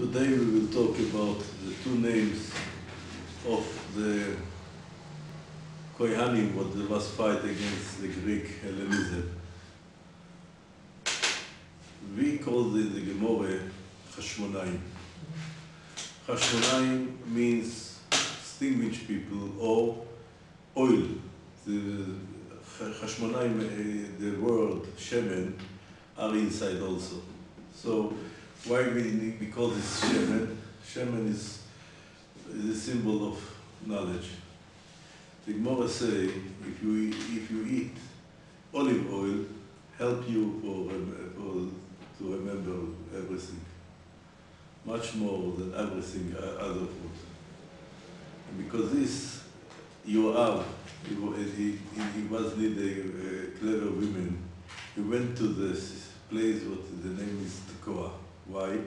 Today we will talk about the two names of the Kohanim, what there was fight against the Greek Hellenism. We call the Gemara Chashmונאים. Chashmונאים means distinguished people or oil. The Chashmונאים, the word shemen, are inside also. So why we call this shemen? Shemen is a symbol of knowledge. The Gemara say if you eat olive oil, help you to remember everything, much more than everything other food. And because this Yoav, he was need a clever women. He went to this place what the name is Tekoa. Why?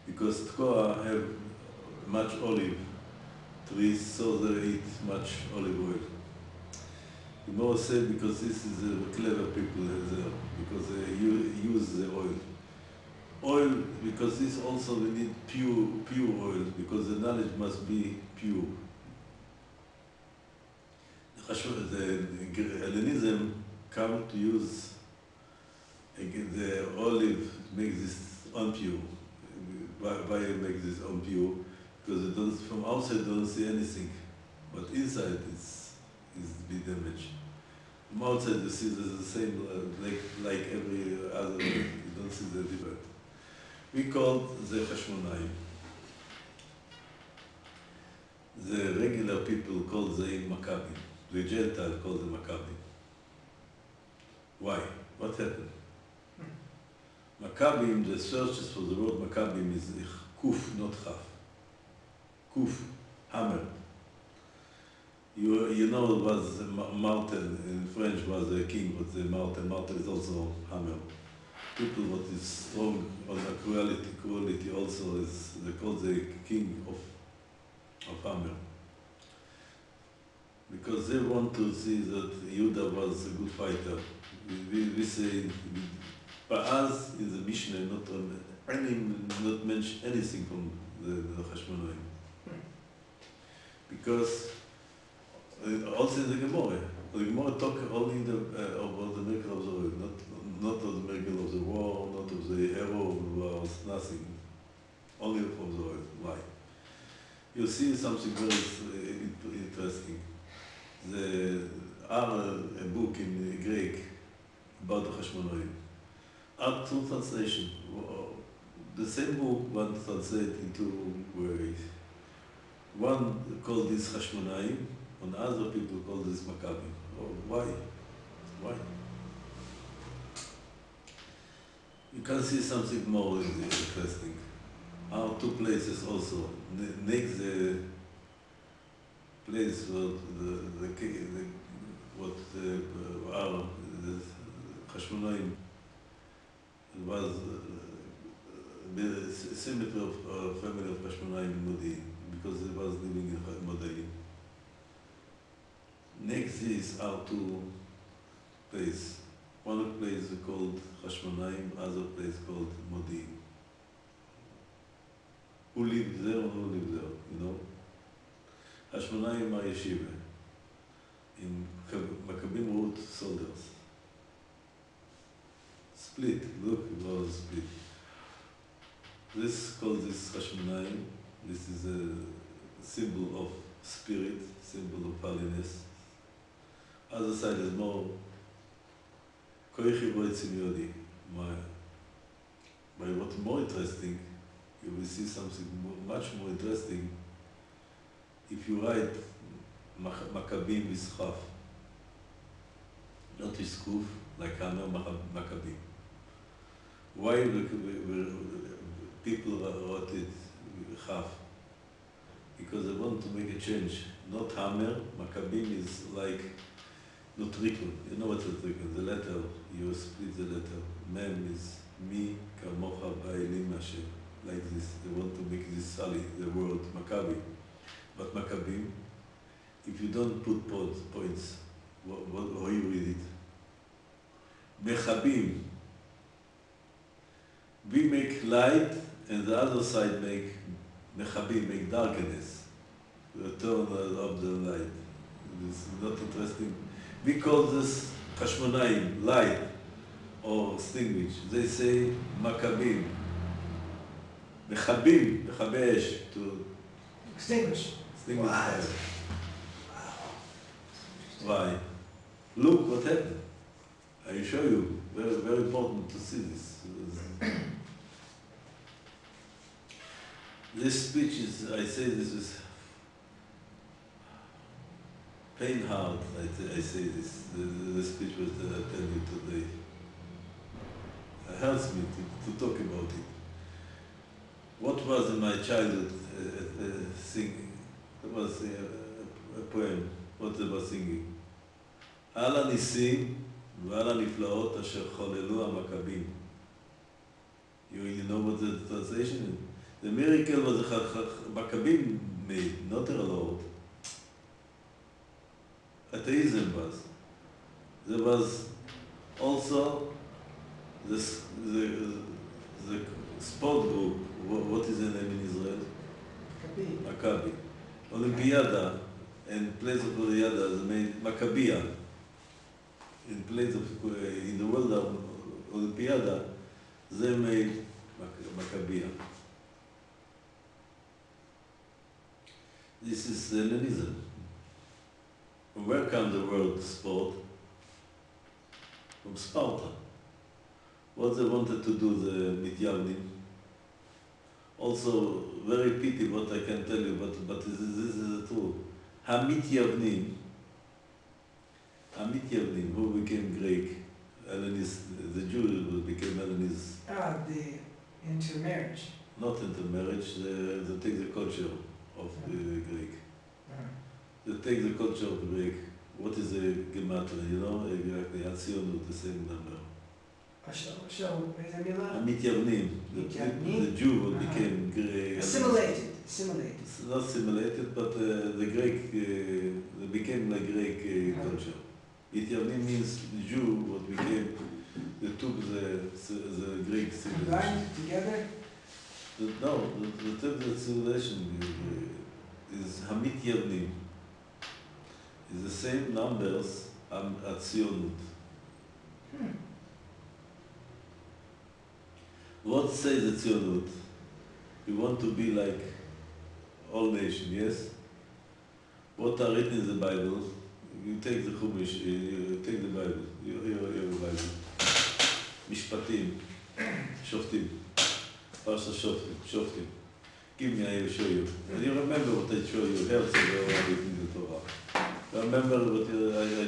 Because Tekoa have much olive trees, so they eat much olive oil. The Gemara say because this is a clever people there, because they use the oil. Oil, because this also we need pure oil, because the knowledge must be pure. The Hellenism come to use the olive to make this unpure. Why make this unpure? Because it doesn't, from outside you don't see anything, but inside is be damaged. From outside you see the same like every other oil. You don't see the difference. We call the Chashmונאים. The regular people call the מכבים. The Gentile call the מכבים. Why? What happened? מכבים, the searches for the word מכבים is kuf, not chaf. Kuf, hammer. You know it was Martin, in French was a king, but the Martin is also hammer. People what is strong on the quality also is they call the king of hammer. Because they want to see that Yehuda was a good fighter. We say, by us in the Mishnah, not mention anything from the Chashmונאים. Because also in the Gemara talk only about the miracle of the oil, not of the miracle of the war, not of the hero who was nothing, only from the oil. Why? You see something very interesting. There are a book in Greek about the Chashmונאים. Are two translations. The same book one translated into ways. One called this Chashmונאים, and other people call this מכבים. Why? Why? You can see something more interesting. Our two places also. Next the place where the Chashmונאים was the cemetery of family of Khashmonai in Modi'in, because they was living in Modi'in. Next is our two places. One place called Khashmonaim, other place called Modi'in. Who lived there and who lived there, you know? Khashmonaim are yeshiva. In מכבים wrote soldiers. Split, look, it was split. This called this Khashmונאים. This is a symbol of spirit, symbol of holiness. Other side is more koichi boitzim yodi. But what's more interesting, you will see something much more interesting if you write מכבים with chaf, not with kuf, like hammer מכבים. Why people wrote it chaf? Because they want to make a change. Not hammer, מכבים is like not trickle. You know what's a trickle? The letter, you split the letter. Mem is mi kamocha ba'elim Hashem. Like this. They want to make this solid, the word מכבי. But מכבים, if you don't put points, how you read it? מכבים. We make light and the other side make מכבים, make darkness, the turn of the light. It's not interesting. We call this חשמונאים, light, or extinguish. They say מכבים. מכבים, מכבי אש, to Extinguish. extinguish What? fire. Wow. Why? Look what happened. I show you. Very, very important to see this. This speech is, I say this is pain heart, I say this. The speech was that I tell you today. It hurts me to talk about it. What was in my childhood singing? It was a poem. What they were singing? על הניסים ועל הנפלאות אשר חוללו המכבים. You know what the translation is? The miracle was מכבים made, not a Lord. Atheism was. There was also the sport group. What is the name in Israel? Maccabi. Olympiada, in place of Olympiada, they made Maccabia. In place of, in the world of Olympiada, they made Maccabia. This is Hellenism. From where comes the word sport? From Sparta. What they wanted to do, the Midyavnim. Also, very pity what I can tell you, but this is the truth. Hamidyavnim, who became Greek, Hellenist, the Jews who became Hellenists. Ah, the intermarriage. Not intermarriage, they take the culture of the Greek. They take the culture of the Greek. What is the gematria, you know, exactly, Atzionut, the same number. Hamidyavnim, the Jew who became Greek. Assimilated. Not assimilated, but the Greek, they became like Greek culture. Midyavnim means Jew, what became, they took the Greek civilization. Combined together? No, the term of civilization is Hamidyavnim. It's the same numbers as Tzionut. What says the Tzionut? We want to be like all nations, yes? What are written in the Bible? You take the Chumash, you take the Bible, your Bible. Mishpatim, Shoftim, Parsha Shoftim. Give me, I will show you. And you remember what I show you, Herzl are written in the Torah. Remember what I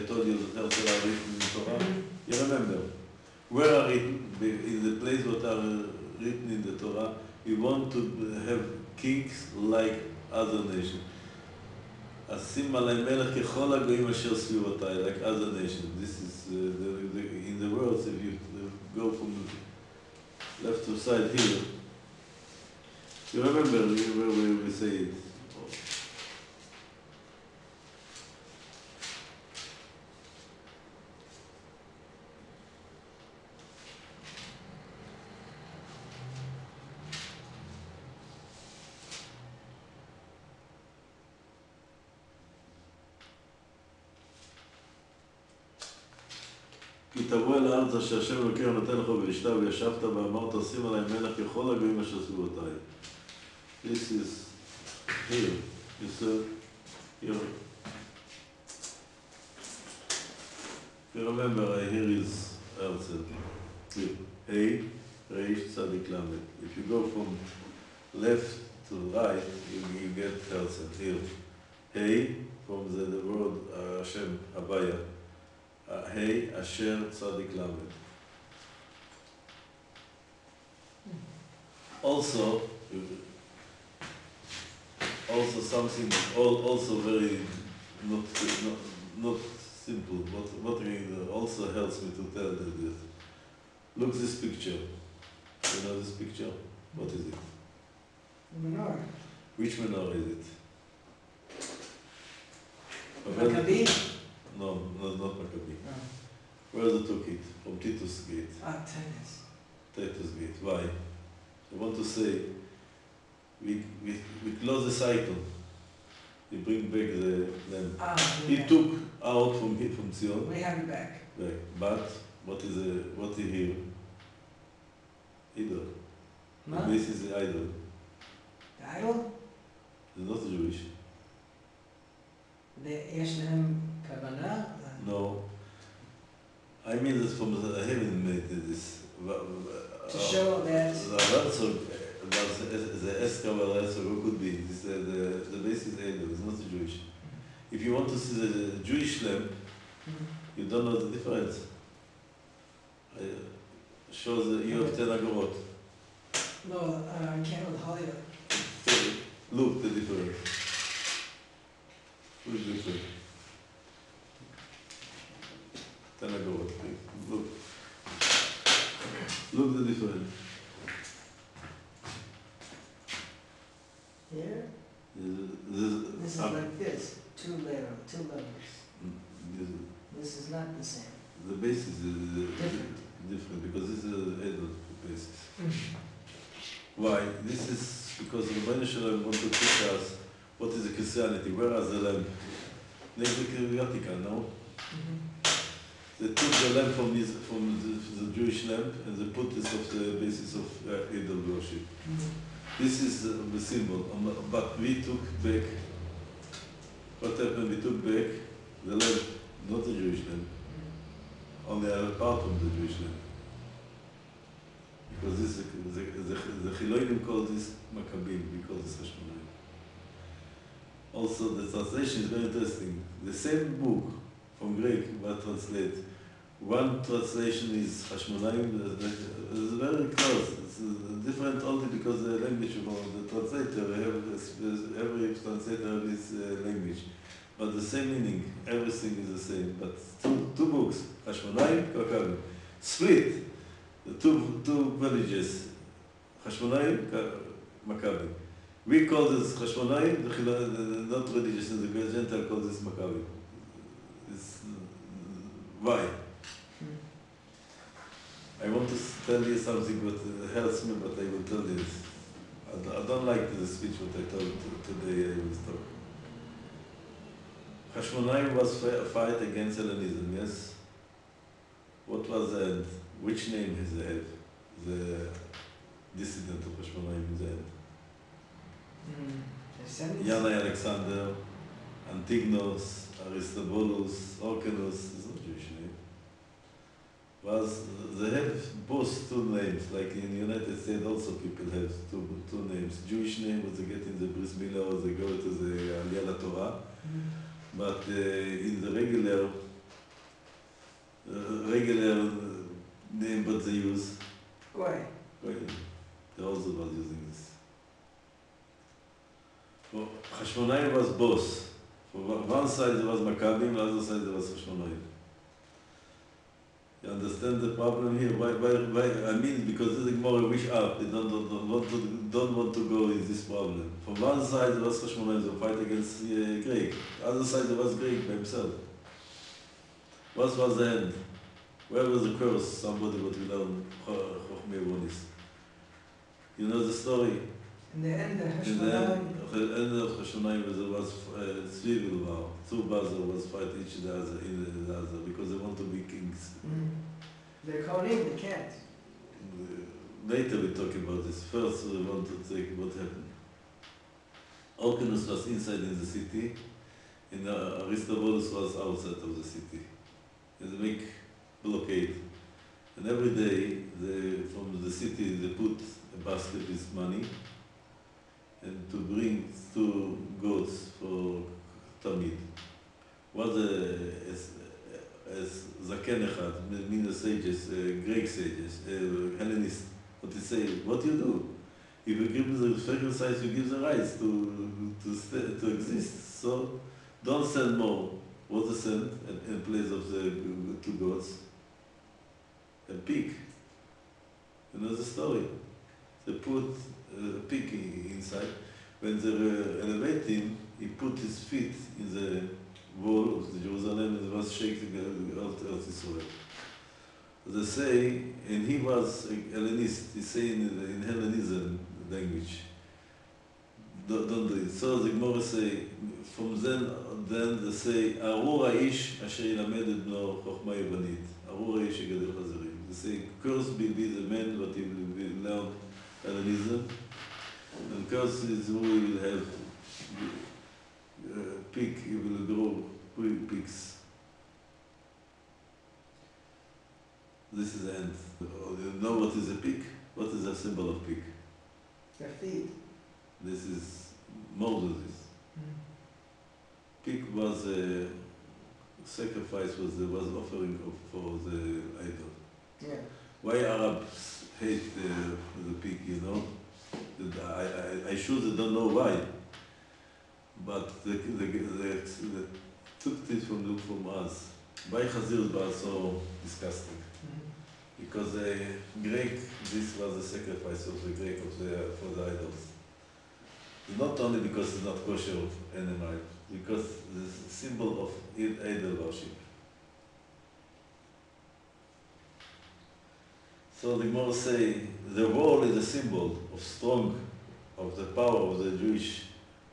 told you that Herzl are written in the Torah? You remember. Where are written, in the place what are written in the Torah, we want to have kings like other nations. אשים עלי מלך ככל הגויים אשר סביבותיי, like other nations. This is in the words, if you go from left to side here, you remember where we say it. כי תבוא אל הארץ אשר השם אלוקיך נותן לך וישתה וישבת ואמרת שים עלי מלך ככל הגויים אשר סביבותיי. This is here. You see here. You remember here is Herzl. Here. Hey, Reish, Tzadik, Lamed. If you go from left to right, you get Herzl. Here. Hey, from the word Hashem, Abaya. Hey, Asher, Tzadik, Lamed. Also something also very not simple, but what also helps me to tell this. Look this picture. You know this picture? What is it? Menorah. Which menorah is it? Maccabi? No, not Maccabi. No. Where they took it? From Titus Gate. Ah, tennis. Titus Gate. Why? I want to say we close the cycle. We bring back the lamp. He yeah. took out from Zion. We have it back. Back. But what he here? Idol. Huh? This is the idol. The idol? It's not Jewish. יש להם כוונה? No. I mean that from the heaven made this. To show that... The Eskaval answer, who could be? This, the base is idol, it's not Jewish. If you want to see the Jewish lamp, you don't know the difference. Shows that you have 10 agorot. No, I can't with Hollywood. Look the difference. Who's different? 10 agorot. Look. Look the difference. Here? This is up. like this, two levels. This is not the same. The base is Different. different because this is an adult basis. Why? This is because the Rebbeinu Shalom want to teach us what is the Christianity, where is the lamp? Neglicatica, no? They took the lamp from the Jewish lamp and they put this of the basis of idol worship. This is the symbol, but we took back, what happened, we took back the lamp, not the Jewish lamp, only a part of the Jewish lamp. Because this, the Chilonim call this Makabim, we call this Hashmanaim. Also, the translation is very interesting. The same book from Greek, but translate. One translation is Hashmanaim, it's very close. It's different only because the language of the translator, every translator has this language. But the same meaning, everything is the same. But two books, Hashmanaim, Makabim, split. The two villages, Hashmanaim, Makabim. We call this Hashmanaim, the not religious, the Gentile call this Makabim. Why? I want to tell you something that helps me, but I will tell you this. I don't like the speech what I told today I will talk. Hashmanaim was a fight against Hellenism, yes? What was the end? Which name is the head? The dissident of Hashmanaim is the head. Yanai Alexander, Antignos, Aristobulus, Orcanus, it's not Jewish name. They have both two names, like in the United States also people have two names. Jewish name was they get in the Bris Milah or they go to the Aliyah Torah. But in the regular name what they use. Why? They also was using this. Well, Hashmanaim was both. For one side there was Maccabim, the other side there was Hashmanaim. You understand the problem here? Why? I mean, because this Gemara wish up. They don't want to go in this problem. From one side there was Hashmanaim, they fight against Greek. The other side there was Greek by himself. What was the end? Where was the curse? Somebody would learn Chochmei Vonis. You know the story? In the end of In the end of Hashmanaim, there was civil war. Two brothers was fighting each other in the other because they want to be kings. They're Kohanim, they can't. Later we talk about this. First we want to take what happened. Orcanus was inside in the city, and Aristobulus was outside of the city. And they make blockade. And every day, from the city, they put a basket with money and to bring 2 goats for Tamid. What as Zaken Echad, mean the sages, Greek sages, Hellenists, what they say, what do you do? If you give the sacrifice, you give the rights to exist. So don't send more. What they send in place of the 2 goats? A pig. You know the story? They put a pig inside. When they were elevating, he put his feet in the wall of the Jerusalem and was shaking out of Israel. They say, and he was a Hellenist, he say in Hellenism language, don't do it. So the Gemara say, from then they say, ארור האיש אשר ילמד את בנו חוכמה יוונית. ארור האיש יגדל חזירים. They say, cursed be the man that he will learn Hellenism, and cursed is who will have pig, he will grow pigs. This is the end. You know what is a pig? What is the symbol of pig? Their feet. This is Moses. Pig was a sacrifice, was offering for the idol. Yeah. Why Arabs hate the pig, you know? I sure they don't know why. But they took this from us. Why Chazir was so disgusting? Because the Greek, this was the sacrifice of the Greek for the idols. Not only because it's not kosher animal, because it's a symbol of idol worship. So the Gemara say the wall is a symbol of strong, of the power of the Jewish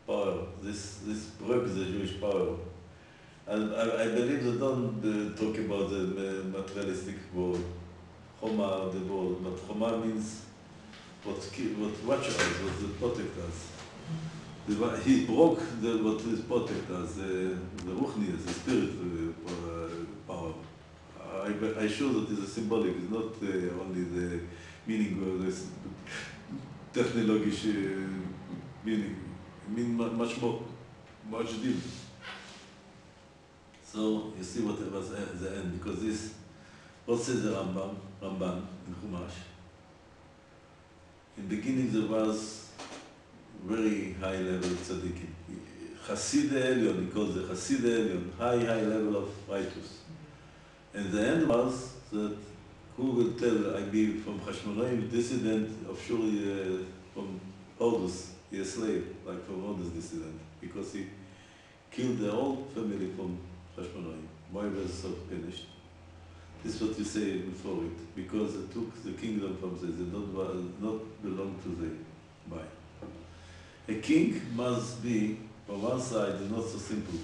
power. This broke the Jewish power. And I believe they don't talk about the materialistic world. Choma, the world, but Choma means what watch us, what protect us. He broke what is protect us, the Ruchnius, the spirit power. I sure that is a symbolic, it's not only the meaning of this technological meaning. It means much more, much deeper. So you see what it was at the end, because this, what says the Ramban in Chumash? In the beginning there was very high level tzaddikim. Hasid Elyon, he calls it Hasid Elyon, high level of righteous. And the end was that who will tell I be from Hashmonaim, dissident of Shuri from Odus, he a slave, like from Odus dissident, because he killed the whole family from Hashmonaim. Why was so finished? This is what you say before it, because they took the kingdom from them, they not belong to them. Why? A king must be, from one side, is not so simple.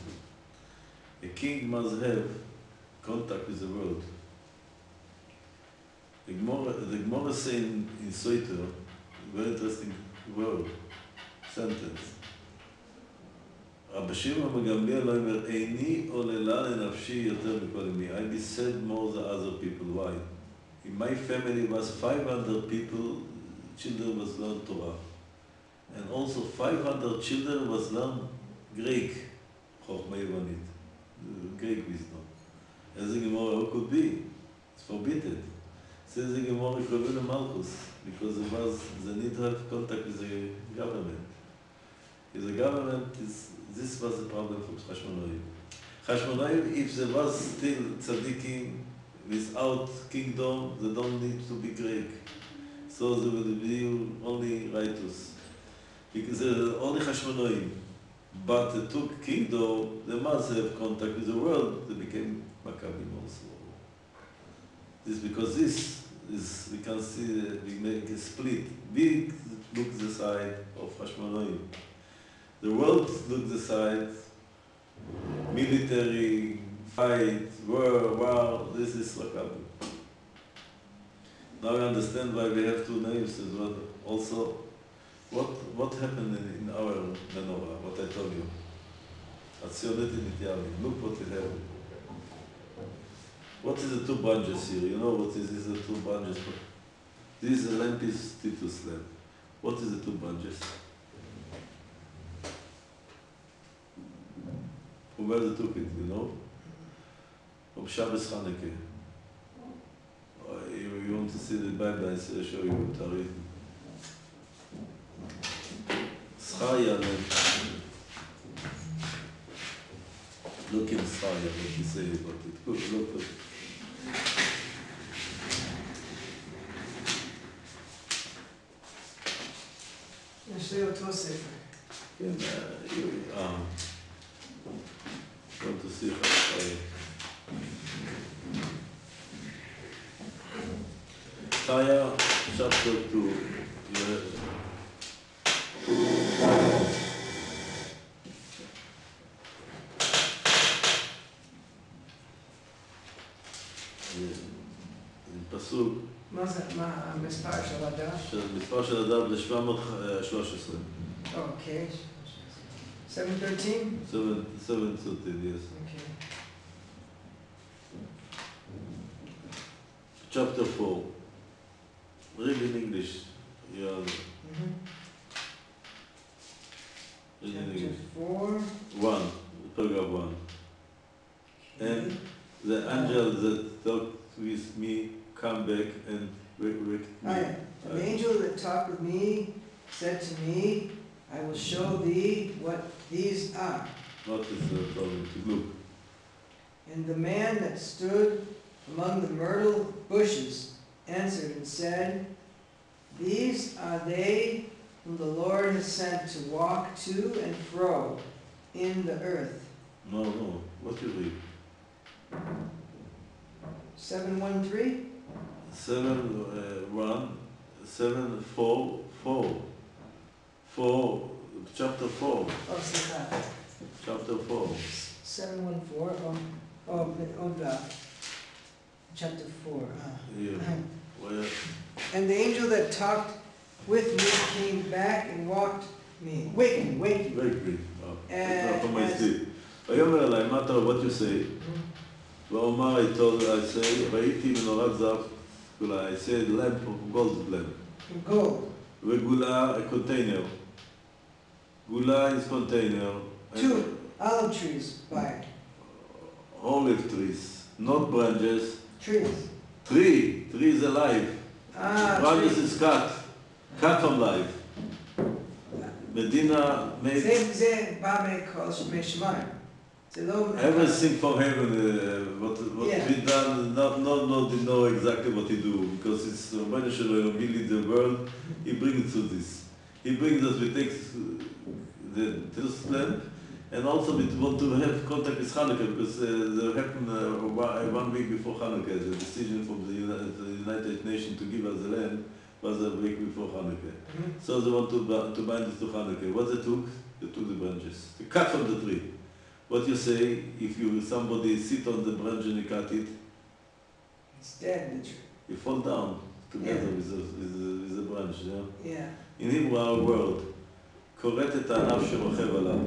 A king must have contact with the world. The Gemara says in Soiter, very interesting word, sentence. Rabbi Shimon ben Gamliel אומר, איני עוללה לנפשי יותר מכל אמי. I be said more than other people. Why? In my family was 500 people, children was learned Torah. And also 500 children was learned Greek, חוכמה יוונית, Greek wisdom. As the Gemara, how could be? It's forbidden. Says the Gemara, Krovina Malchus, because they need to have contact with the government. If the government is, this was the problem for Hashmonnai. Hashmonnai, if there was still tzaddikim without kingdom, they don't need to be Greek. So they will be only righteous. Because they're only Hashmonnai. But they took kingdom, they must have contact with the world, they became מכבים also. This because this is, we can see, we make a split. Big look the side of Hashmonnai. The world look the side, military, fight, war, this is מכבים. Now we understand why we have two names as well. Also, what happened in our menorah, what I told you? Atzionet Nityalim. Look what we have. What is the two branches here? You know what is the two branches? This lamp is Titus lamp. What is the two branches? From where they took it, you know? From Shabbos Chanukah. You want to see the Bible, I show you Tarif. Schaya lamp. Look in Schaya, what you say about it. Good, look at it. יש לי אותו ספר. כן, want to see Schaya. Schaya, chapter 2. מה זה, מה המספר של הדף? המספר של הדף זה 713. אוקיי. 713? 713, yes. אוקיי. Chapter 4. Read in English. Yeah. Read in English. Chapter 4. 1, paragraph 1. And the angel that talked with me come back and wake me. The angel that talked with me said to me, I will show thee what these are. What is the problem to look? And the man that stood among the myrtle bushes answered and said, These are they whom the Lord has sent to walk to and fro in the earth. No. What you read? 713? 4, chapter 4. Oh, see that. Chapter 4. 714. Chapter 4. Yeah. Where? And the angel that talked with me came back and waked me. Wake me. And from my sleep. ויאמר אליי, מה אתה, what you say? ואומר, I say, ראיתי מנורת זהב, I said lamp of gold lamp. gold. וגולה, a container. גולה is container. 2 olive trees by it. Olive trees, not branches. Trees. Tree is alive. Branches tree. is cut from life. Medina made זה בא משמיים. זה לא... everything from heaven. What Yeah. we done, not know exactly what he do, because it's Rabbeinu Shalom, he lead the world. He brings to this. He brings us. We take the lamp, and also we want to have contact with Hanukkah, because there happened 1 week before Hanukkah. The decision from the United Nations to give us the land was a week before Hanukkah. So they want to bind it to Hanukkah. What they took? They took the branches. They cut from the tree. What you say, if somebody sit on the branch and you cut it, It's dead, the tree. you fall down together with the branch. Yeah? Yeah. In Hebrew, our word, כורת את הענף שרוכב עליו.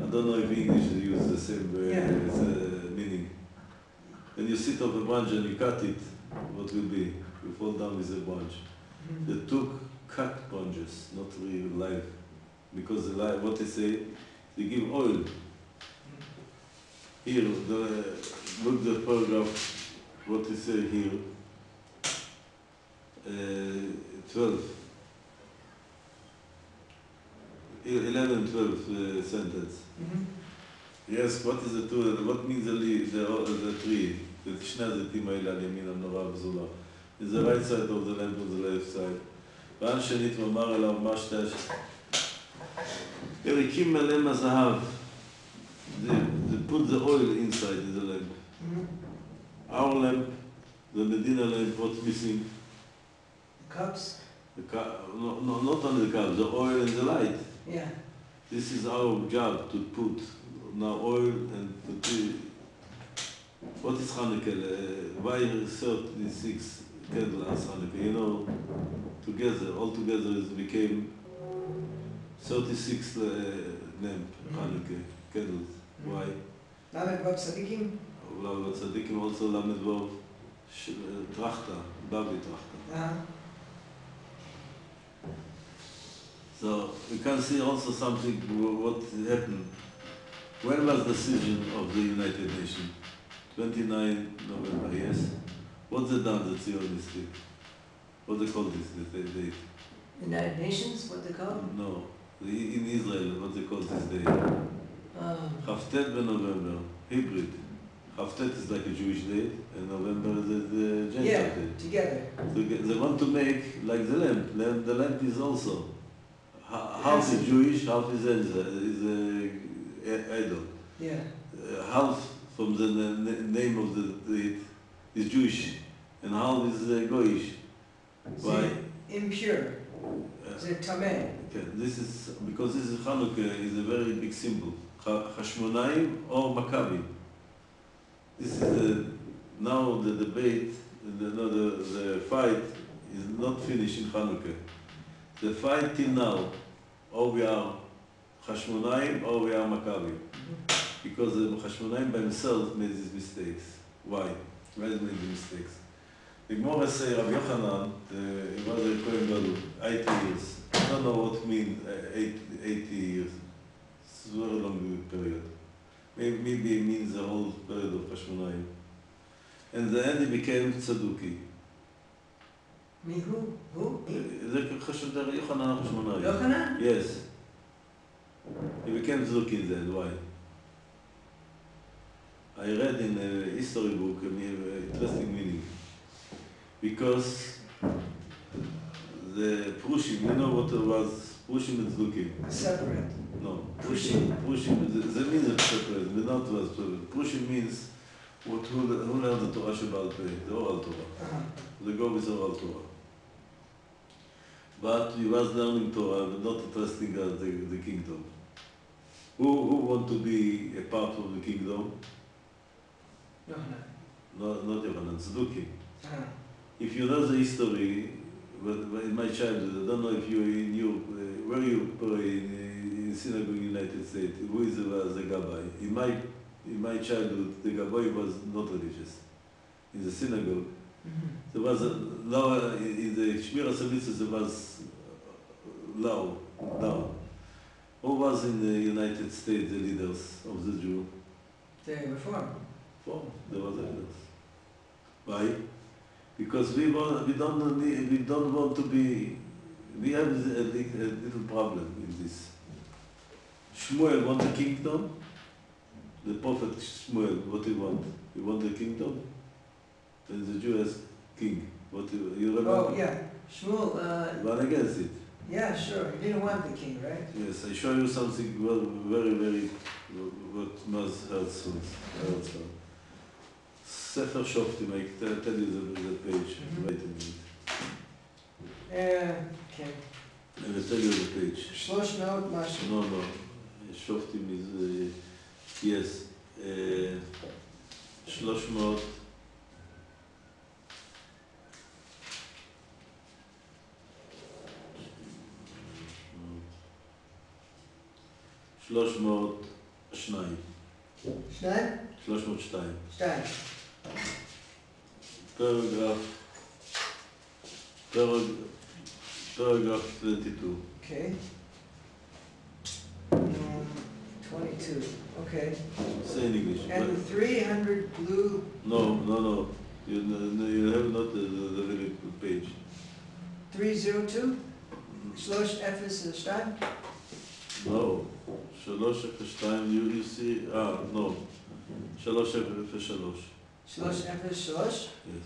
I don't know if English use the same meaning. When you sit on a branch and you cut it, what will be? You fall down with the branch. They took cut branches, not real live. Because the live, what they say, they give oil. Here, look the paragraph, what they say here. 12. 11, 12 sentence. Yes, what is the two? What means the leaf, the tree? The שני הזיתים האלה על ימין הנורא הבזולה. Is the right side of the lamp on the left side. פעם שנית ואמר אליו מה שתי יריקים מלא מהזהב. They put the oil inside the lamp. Our lamp, the Medina lamp, what's missing? The cups? No, not only the cups, the oil and the light. Yeah. This is our job to put now oil and to what is Hanukkah? Why 36 candles Hanukkah? You know, all together it became 36 lamp Hanukkah candles. Why? Lamed Vav Tzadikim? Lamed Tzadikim also Lamed Vav Trachta, Bavli Trachta. So we can see also something what happened. When was the decision of the United Nations? 29 November, yes? What's they done, the Zionists? What they call this date? United Nations, what they call it? No. In Israel, what they call this day? Haftet November, hybrid. Haftet is like a Jewish date, and November is the Gentile date. Together. So they want to make like the lamp. The lamp is also half is Jewish, half is idol. Yeah. Half from the name of the date is Jewish, and half is Goyish. Why? Impure. The Tameh. Okay. This is because this is Hanukkah is a very big symbol. Khashmonaim or מכבים. This is now the debate the fight is not finished in Hanukkah. The fight till now, or we are Hashmonaim or we are מכבים. Because the Hashmonaim by themselves made these mistakes. Why? Why they made the mistakes? The Gemara say Rabbi Yochanan, he was a Kohen Gadol, 80 years. I don't know what means 80 years. It's a very long period. Maybe it means the whole period of Hashmonaim. And then he became Tzaduki. Me who? Who? The Yochanan Hashmonaim. Yochanan? Yes. He became Tzaduki then. Why? I read in a history book an interesting meaning. Because the Prushim, you know what was Prushim and Tzdukim? Separate. No. Prushim, the means of separate, but not was separate. Prushim means who learned the Torah Shebal Peh, the oral Torah. The go with oral Torah. But he was learning Torah, but not trusting the kingdom. Who want to be a part of the kingdom? Yochanan. Not Yochanan, Tzdukim. Uh-huh. If you know the history, but in my childhood, I don't know if you knew where you pray in synagogue in the United States, who is the Gabbai. In my childhood, the Gabbai was not religious. In the synagogue, there was in the Shmira Samitzah, there was law. Who was in the United States the leaders of the Jew? The Reform. There was a leaders. Why? Because we don't want to be. We have a little problem in this. Shmuel want the kingdom. The prophet Shmuel, what he want? He want the kingdom. And the Jew as king. What you remember? Oh yeah, Shmuel. Ran against it. Yeah, sure. He didn't want the king, right? Yes, I show you something very, very what must hurt soon. Sefer Shoftim, I tell you the page. Wait a minute. Okay. I will tell you the page. 300 משהו. No. Shoftim is, yes, 300. שניים. 302. Paragraph 22. Okay. 22. Okay. Say in English. And the 300 blue. No. You have not the very good page. 302? 302? No. 302, you see, no. 303. 303? Yes.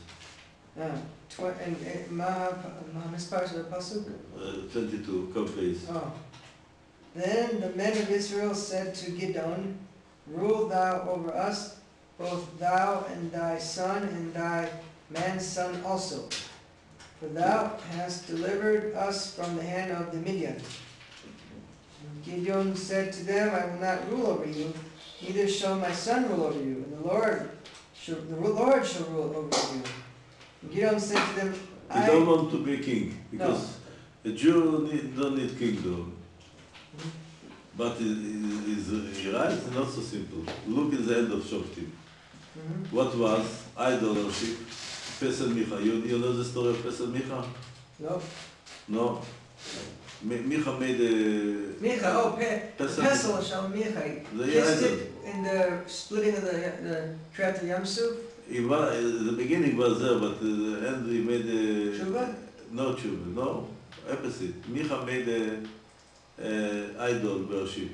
And מה המספר של הפסוק? 22, co-pays. Oh. Then the men of Israel said to Gideon, Rule thou over us, both thou and thy son and thy man's son also. For thou hast delivered us from the hand of the Midian. Gideon said to them, I will not rule over you, neither shall my son rule over you, and the Lord shall rule over you. And Gideon said to them, You don't want to be king, because a Jew don't need kingdom. But it's right, it's not so simple. Look at the end of Shoftim. What was idol worship? Pesel Micha. You know the story of Pesel Micha? No? Micha made a... Pesel Shal Micha. He kissed it in the splitting of the Kriyat Yam Suf. The beginning was there, but at the end he made a... Tshuva? No tshuva, no. Opposite. Micha made a idol worship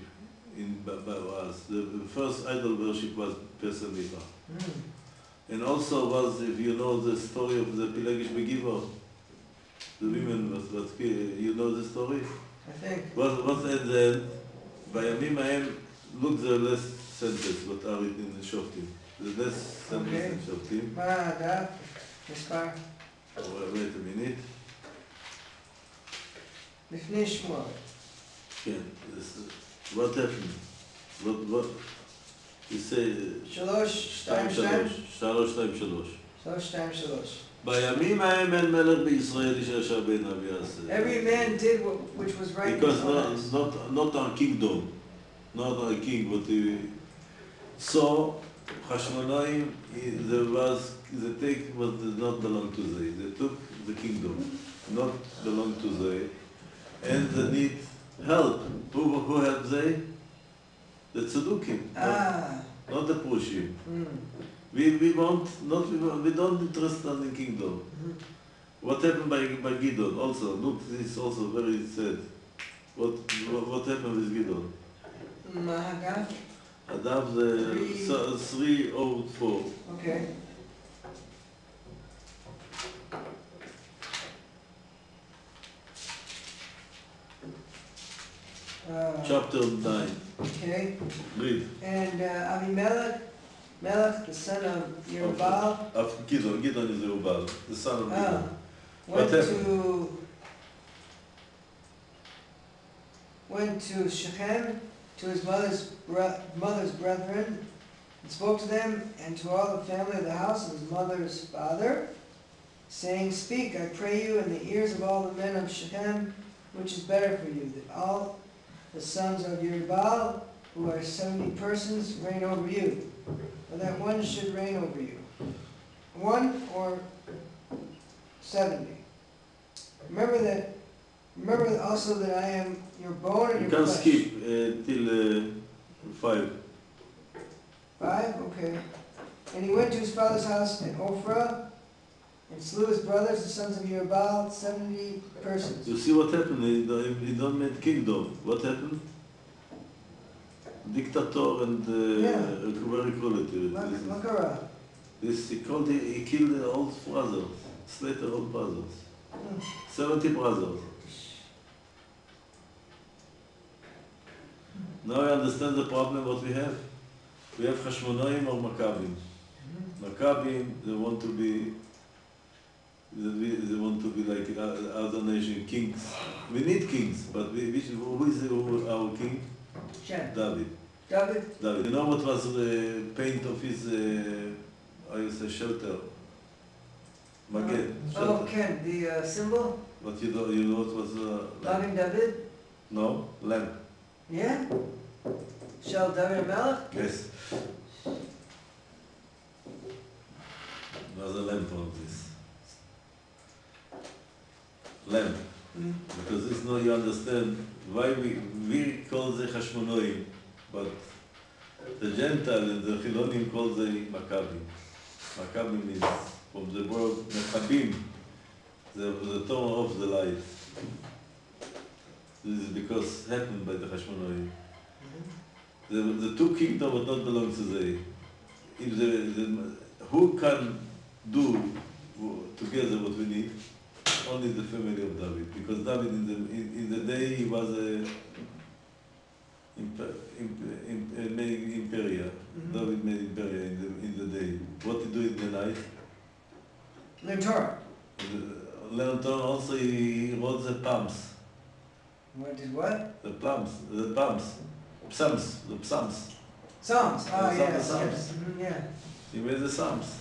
in us. The first idol worship was Pesel Micha. And also was, if you know the story of the Pilegish Begiva, the women was you know the story? I think. What's at the end? Bayamim Haem, look the last sentence, what are it in the Shoftim. The last sentence in Shoftim. Wait a minute. לפני שמואל. כן, what happened? What? You say... 3, 2, 3. 3, 2, 3. 3, 2, 3. בימים ההם אין מלך בישראל איש ישר בעיניו יעשה. Every man did which was right in Because his own eyes. not our kingdom, not our king, but so חשמונאים, the take was did not belong to they. They took the kingdom, not belong to they, and they need help. Who help they? The tzedukim, not the pushim. We don't interest in the kingdom. What happened by Gidon also? Look, this is also very sad. What happened with Gidon? Adav the 304. Okay. Chapter 9. Okay. Read. And Avimelech, the son of Yerubal, Gidon is Yerubal, the son of Gidon. went to Shechem, to his mother's brethren, and spoke to them and to all the family of the house of his mother's father, saying, Speak, I pray you, in the ears of all the men of Shechem, which is better for you, that all the sons of Yerubal, who are 70 persons, reign over you, or that one should reign over you. 1 or 70. Remember also that I am your bone and You your can flesh. skip till 5. 5? Okay. And he went to his father's house in Ophrah, and slew his brothers, the sons of Yerubal, 70 persons. You see what happened? He don't make kingdom. What happened? Dictator and very cruelty. Makara. He killed all brothers, slaughtered all brothers. 70 brothers. Now I understand the problem what we have. We have Hashmonaim or Makabim. Makabim, they want to be like other nation kings. We need kings, but who is our king? Shem. David. David? David. You know what was the paint of his, how you say, shelter? Magen. Oh, Ken, the symbol? But you know what was Loving David? No, lamp. Yeah? Shall David Melech? Yes. There was a lamp on this. Lamp. Because this now you understand why we call the Hashmonaim, but the Gentile and the Chilonim call the Makabim. Makabim is from the word Mechabim, the tone of the light. This is because happened by the Hashmonaim. The two kingdoms would not belong to they. If who can do together what we need? Only the family of David, because David in the day he was made imperia. David made imperia in the day. What he do in the night? Learn Torah. Learn Torah also he wrote the Psalms. What did what? The Psalms. Psalms. Psalms. Oh, The yes, Psalms. yes. Yeah. He made the Psalms.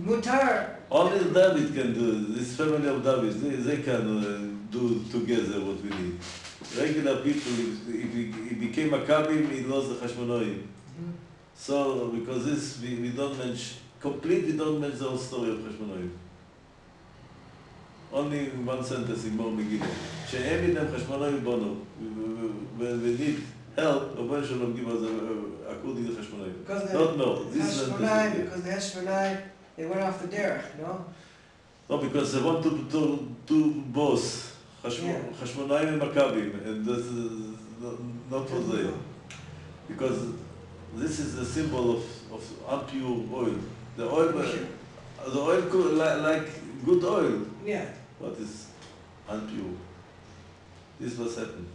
Mutar. Only David can do it. This family of David, they can do together what we need. Regular people, if he became a Makabim, he lost the Hashmonaim. So, because this, we don't mention, completely don't mention the whole story of Hashmonaim. Only one sentence in Mor Megillah. שהם איתם חשמונאים בונו, ונneed help, רבנו שלום give us according to חשמונאים. Not no. Because the Hashmonai, they went off the derech, no? No, because they want to boss Hashmonאים and Makabim, and this is not for them. Because this is the symbol of impure oil. The oil like good oil. Yeah. What is impure? This was happened.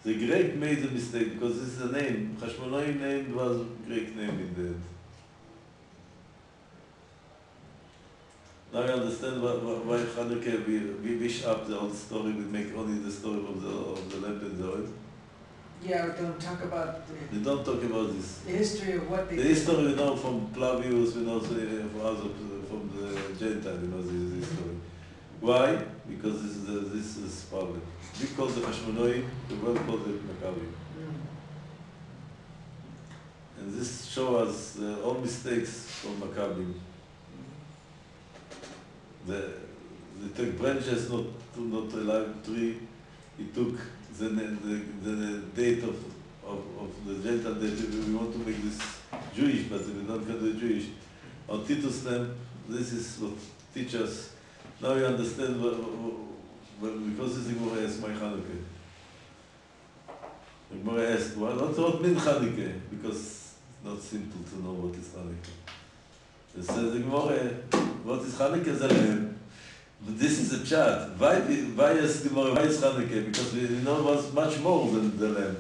The Greek made a mistake because this is the name. Hashmonaim name was Greek name in the end. Now I understand why Chanukah we wish up the whole story. We make only the story of the lamp and the oil. Yeah, we don't talk about We don't talk about this. the history of what they The history we know from Plavius, we know from from the Gentile, you know, this story. Why? Because this is problem. We call the Hashmonoi, the world called it Maccabi. And this shows us all mistakes from Maccabi. They took branches, not a live tree. He took the date of the Gentile date. We want to make this Jewish, but we don't get the Jewish. On Titus name, this is what teachers. Now you understand because this Gemara asked my Hanukkah. The Gemara asked, what means Hanukkah? Because it's not simple to know what is Hanukkah. It says the Gemara, what is Hanukkah? Zalem. But this is a chat. Why is Gemara? Why is Hanukkah? Because we know what's much more than the lamb.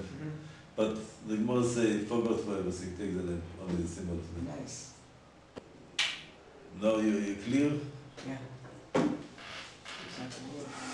But the Gemara say, forgot for everything, take the lamb, only the symbol. Nice. Now you're clear? Yeah. Exactly.